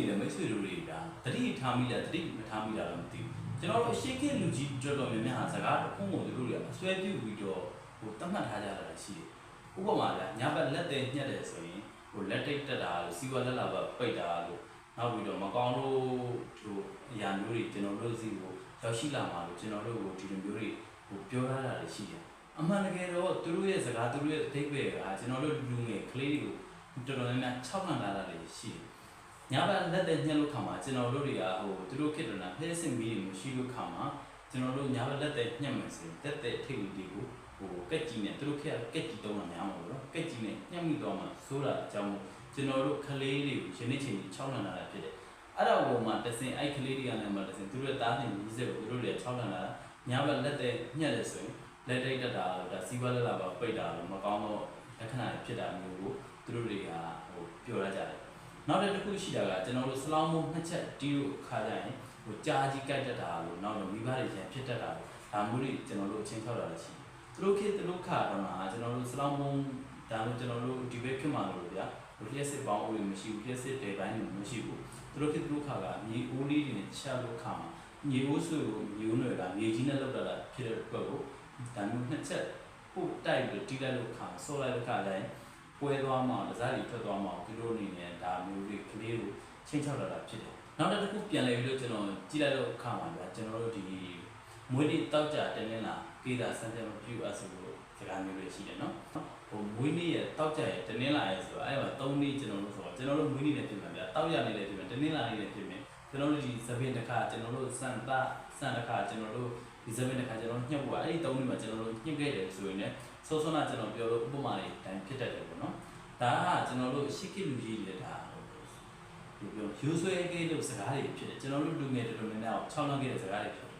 နေတဲ့မိတ်ဆွေတို့တွေကတတိထားမိလားတတိမထားမိလားတော့မသိဘူးကျွန်တော်တို့ရှေ့ကလူကြီးတော်တော်များများဟာစကားတစ်ခုကိုတို့တွေအစွဲပြုပြီးတော့ဟိုတတ်မှတ်ထားကြတာရှိတယ်ဥပမာကညဘက်လက်သေးညက်တယ်ဆိုရင်ဟိုလက်တိတ်တက်တာလို့စီဝါလက်လာဘပိတ်တာလို့နောက်ပြီးတော့မကောင်းလို့ဟိုအရာမျိုးတွေကျွန်တော်တို့စီကိုရောက်ရှိလာမှာလို့ကျွန်တော်တို့ကိုဒီလိုမျိုးတွေဟိုပြောထားတာရှိတယ်အမှန်တကယ်တော့သူတို့ရဲ့စကားသူတို့ရဲ့အသေးပဲကကျွန်တော်တို့လူငယ်ကလေးတွေကိုတော်တော်များများ၆ခံလာတာတွေရှိတယ်ညဘက်လက်သက်ညှက်လို့ခါမှာကျွန်တော်တို့တွေကဟိုသူတို့ခေတ္တနာဖဲစင်မီတွေမရှိလို့ခါမှာကျွန်တော်တို့ညဘက်လက်သက်ညှက်မယ်ဆိုရင်တက်တဲ့ထိပ်တွေကိုဟိုကက်ကြီးနဲ့သူတို့ခက်ကက်ကြီးတုံးတာများမှာပေါ့နော်ကက်ကြီးနဲ့ညှက်မိတော့မှစိုးတာအကြောင်းကျွန်တော်တို့ကလေးတွေကိုယနေ့ချိန်6လလာတာဖြစ်တယ်အဲ့ဒါကိုမှတစင်အဲ့ကလေးတွေကလည်းမှတစင်သူတို့တားနေပြီးစေကိုသူတို့တွေ6လလာတာညဘက်လက်သက်ညှက်တယ်ဆိုရင်လက်တိတ်တက်တာဒါစီးပွားလက်လာပါပိတ်တာလို့မကောင်းတော့လက္ခဏာဖြစ်တာမျိုးကိုသူတို့တွေကဟိုပြောရကြတယ်နောက်တစ်ခုရှိတာကကျွန်တော်တို့စလောင်းမိုးနှစ်ချက်တီးလို့ခါကြရင်ဟိုကြားကြီးကြိုက်တတ်တာလို့နောက်တော့မိဘတွေရန်ဖြစ်တတ်တာလို့ဒါမျိုးတွေကျွန်တော်တို့အချင်းချောက်တာရှိတယ်သူတို့ခေတ်သူတို့ခါတော့မှာကျွန်တော်တို့စလောင်းမိုးဒါလို့ကျွန်တော်တို့ဒီဘက်ဖြစ်မှာလို့ဗျာဟိုလျှက်စစ်ပေါင်းအိုးမရှိဘူးလျှက်စစ်တဲပိုင်းတွေမရှိဘူးသူတို့ခေတ်သူတို့ခါကမြေအိုးလေးတွေနဲ့ချက်လို့ခါမှာမြေအိုးစုကိုမျိုးနွယ်ကမြေကြီးနဲ့လောက်တာဖြစ်တဲ့အတွက်ကိုဒါမျိုးနှစ်ချက်ပို့တိုက်ပြီးတီးလိုက်လို့ခါဆော့လိုက်လို့ခါတိုင်းပွဲသွားမှဒစားတွေထွက်သွားမှဒီလိုအနေနဲ့ဒါမျိုးတွေကလေးကိုချင်းချောက်လာတာဖြစ်တယ်နောက်တစ်ခုပြန်လဲပြီးတော့ကျွန်တော်ကြည့်လိုက်တော့ခါမှာဗျာကျွန်တော်တို့ဒီမွေးနေ့တောက်ကြတင်းနေတာကေးတာစမ်းကြမပြုတ်အဆိုလို့စကားမျိုးတွေရှိတယ်နော်ဟိုမွေးနေ့ရဲ့တောက်ကြရဲ့တင်းလာရဲ့ဆိုတော့အဲ့မှာ3နေ့ကျွန်တော်တို့ဆိုတော့ကျွန်တော်တို့မွေးနေ့နဲ့ပြင်မှာဗျာတောက်ရနေလည်းပြင်မယ်တင်းလာနေလည်းပြင်မယ်ကျွန်တော်တို့ဒီသပင်တစ်ခါကျွန်တော်တို့စံတစ်ခါကျွန်တော်တို့ဒီသပင်တစ်ခါကျွန်တော်ညှက်ဖို့အဲ့ဒီ3နေ့မှာကျွန်တော်တို့ညှက်ခဲ့တယ်ဆိုရင်လည်းစောစောနာကျွန်တော်ပြောလို့ဥပမာတွေတိုင်းဖြစ်တတ်တယ်ပေါ့နော်ဒါကကျွန်တော်တို့ရှစ်ကိလူကြီးတွေဒါဒီပြောယူဆွဲကိလို့စကားတွေဖြစ်တယ်ကျွန်တော်တို့လူငယ်တော်တော်များများ6လခဲ့တဲ့စကားတွေဖြစ်တယ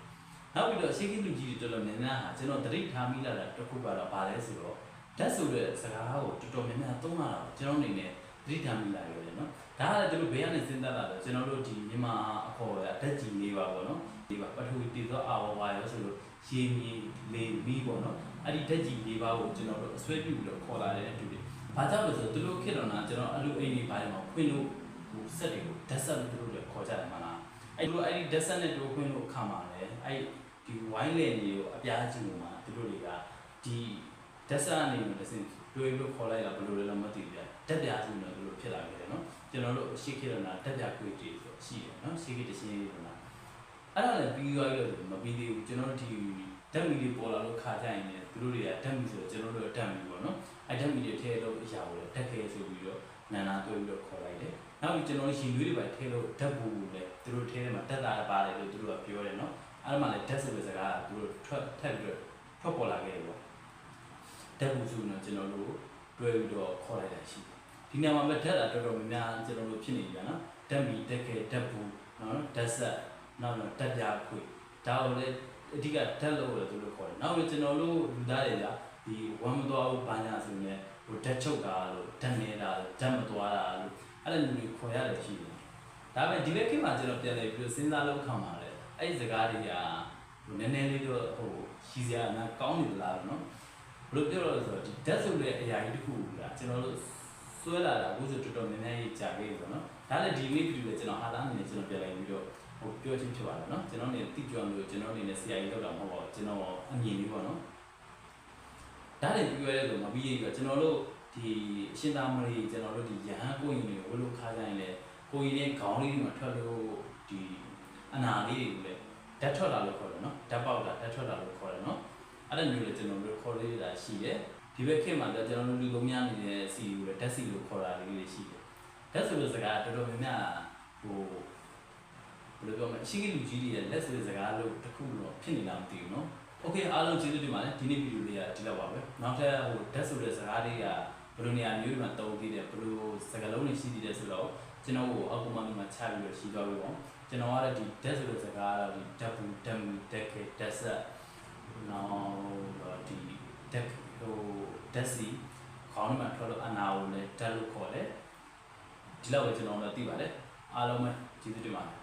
်နောက်ပြီးတော့ရှစ်ကိလူကြီးတွေတော်တော်များများဟာကျွန်တော်တရိပ်ထားမိလာတာတစ်ခုကတော့ဗာလဲဆိုတော့ဓာတ်ဆိုတဲ့စကားကိုတော်တော်များများသုံးလာတာကျွန်တော်အနေနဲ့တရိပ်ထားမိလာရတယ်နော်ဒါကလည်းသူတို့ဘေးကနေစဉ်းစားလာတော့ကျွန်တော်တို့ဒီမြန်မာအခေါ်ရဓာတ်ကြီးလေးပါပေါ့နော်ဒီပါပထဝီတည်သောအာဝါရောဆိုလို့ရေမြေလေမီးပေါ့နော်အဲ့ဒီဓာတ်ကြီးလေးပါကိုကျွန်တော်တို့အစွဲပြုပြီးတော့ခေါ်လာတဲ့အတူတူဘာကြောင့်လဲဆိုတော့သူတို့ခေတ်တော်နာကျွန်တော်အလူအိမ်ကြီးပိုင်းမှာခွင်းလို့ဟိုစက်တွေကိုဓာတ်ဆက်လို့သူတို့လည်းခေါ်ကြတယ်မလားအဲ့လိုအဲ့ဒီဓာတ်ဆက်နဲ့တို့ခွင်းလို့ခါမှာလေအဲ့ဒီဝိုင်းလေတွေကိုအပြားကြီးလို့မှာသူတို့တွေကဒီဓာတ်ဆက်အနေနဲ့တစ်စင်တွေးလို့ခေါ်လိုက်တာဘယ်လိုလဲတော့မသိဘူးဗျဓာတ်ပြားစုနဲ့သူတို့ဖြစ်လာခဲ့တယ်နော်ကျွန်တော်တို့ရှေ့ခေတ်တော်နာဓာတ်ပြားခွေးတွေဆိုရှိတယ်နော်ရှေ့ခေတ်တရှင်းလေးတော်နာအဲ့ဒါလည်းပြီးသွားပြီလို့မပြီးသေးဘူးကျွန်တော်တို့ဒီဓာတ်မီတွေပေါ်လာလို့ခါကြရင်လည်းသူတို့တွေကဓာတ်မီဆိုတော့ကျွန်တော်တို့ဓာတ်မီပေါ့နော်အဲ့ဓာတ်မီတွေထည့်လို့အရာကိုလည်းဓာတ်ခဲဆိုပြီးတော့နာနာတွဲပြီးတော့ခေါ်လိုက်တယ်နောက်ပြီးကျွန်တော်ရှင်သွေးတွေပါထည့်လို့ဓာတ်ဘူးလည်းသူတို့ထည့်တယ်မှာဓာတ်သားပါတယ်လို့သူတို့ကပြောတယ်နော်အဲ့ဒါမှလည်းဓာတ်ဆိုတဲ့စကားကသူတို့ထပ်ပြီးတော့ထွက်ပေါ်လာခဲ့တယ်ပေါ့ဓာတ်ဘူးဆိုတော့ကျွန်တော်တို့တွဲပြီးတော့ခေါ်လိုက်တာရှိတယ်ဒီနေရာမှာပဲဓာတ်တာတော်တော်များများကျွန်တော်တို့ဖြစ်နေကြနော်ဓာတ်မီဓာတ်ခဲဓာတ်ဘူးနော်ဓာတ်ဆက်နောက်တော့ဓာတ်ပြားခွေဒါကိုလည်းအဓိကဓာတ်လို့လည်းသူတို့ခေါ်တယ်နောက်ပြီးကျွန်တော်တို့လူသားတွေကဒီဝမ်းမသွားဘူးဘာညာဆိုရင်ဟိုဓာတ်ချုပ်တာလို့ဓာတ်နေတာလို့ဓာတ်မသွားတာလို့အဲ့လိုမျိုးခေါ်ရတယ်ရှိတယ်ဒါပေမဲ့ဒီဘက်ခေတ်မှာကျွန်တော်ပြန်လဲပြီးတော့စဉ်းစားလို့ခံပါတယ်အဲ့ဒီစကားတွေကဟိုနည်းနည်းလေးတော့ဟိုရှိစရာနာကောင်းနေလားနော်ဘယ်လိုပြောလို့ဆိုတော့ဒီဓာတ်ဆိုတဲ့အရာကြီးတစ်ခုကကျွန်တော်တို့ဆွဲလာတာအခုဆိုတော်တော်များများကြီးကြာခဲ့ပြီပေါ့နော်ဒါလည်းဒီနေ့ဗီဒီယိုလေးကျွန်တော်ဟာသားအနေနဲ့ကျွန်တော်ပြန်လိုက်ပြီးတော့ဟိုပြောချင်းဖြစ်ပါတယ်နော်ကျွန်တော်နေတိကျလို့ကျွန်တော်အနေနဲ့ဆရာကြီးလောက်တာမဟုတ်ပါဘူးကျွန်တော်အမြင်လေးပေါ့နော်ဒါလည်းပြောရဲလို့မပြီးရပြီးကျွန်တော်တို့ဒီအရှင်သာမဏေကျွန်တော်တို့ဒီယဟန်ကိုရင်တွေကိုဝလို့ခါကြရင်လေကိုရင်ရဲ့ခေါင်းလေးတွေမှာထွက်လို့ဒီအနာလေးတွေကိုလည်းဓာတ်ထွက်လာလို့ခေါ်တယ်နော်ဓာတ်ပေါက်တာဓာတ်ထွက်လာလို့ခေါ်တယ်နော်အဲ့ဒါမျိုးလေကျွန်တော်တို့ခေါ်လေးတာရှိတယ်ဒီဘက်ခေတ်မှာကျွန်တော်တို့လူလုံးများနေတဲ့စီကိုလည်းဓာတ်စီလို့ခေါ်တာလေးတွေရှိတယ်ဓာတ်ဆိုတဲ့စကားတော်တော်များများဟိုဘယ်လိုပြောမလဲရှိကလူကြီးတွေရဲ့လက်ဆိုတဲ့စကားလို့တခုတော့ဖြစ်နေလားမသိဘူးနော်โอเคအားလုံးကျေးဇူးတင်ပါတယ်ဒီနေ့ဗီဒီယိုလေးကဒီလောက်ပါပဲနောက်ထပ်ဟိုဓာတ်ဆိုတဲ့စကားတွေကဘယ်လိုနေရာမျိုးတွေမှာတုံးသေးတယ်ဘယ်လိုစကားလုံးတွေရှိသေးတယ်ဆိုတော့ကျွန်တော်ကိုအောက်ကွန်မန့်မှာချပြီးတော့ရှင်းသွားပြီပေါ့ကျွန်တော်ကလည်းဒီဓာတ်ဆိုတဲ့စကားတော့ဒီဓာတ်ဘူးဓာတ်မီဓာတ်ခဲဓာတ်ဆက်နောက်ဒီဓာတ်ဟိုဓာတ်စီခေါင်းမှာထွက်လို့အနာကိုလည်းဓာတ်လို့ခေါ်တယ်ဒီလောက်ပဲကျွန်တော်လည်းသိပါတယ်အားလုံးပဲကျေးဇူးတင်ပါတယ်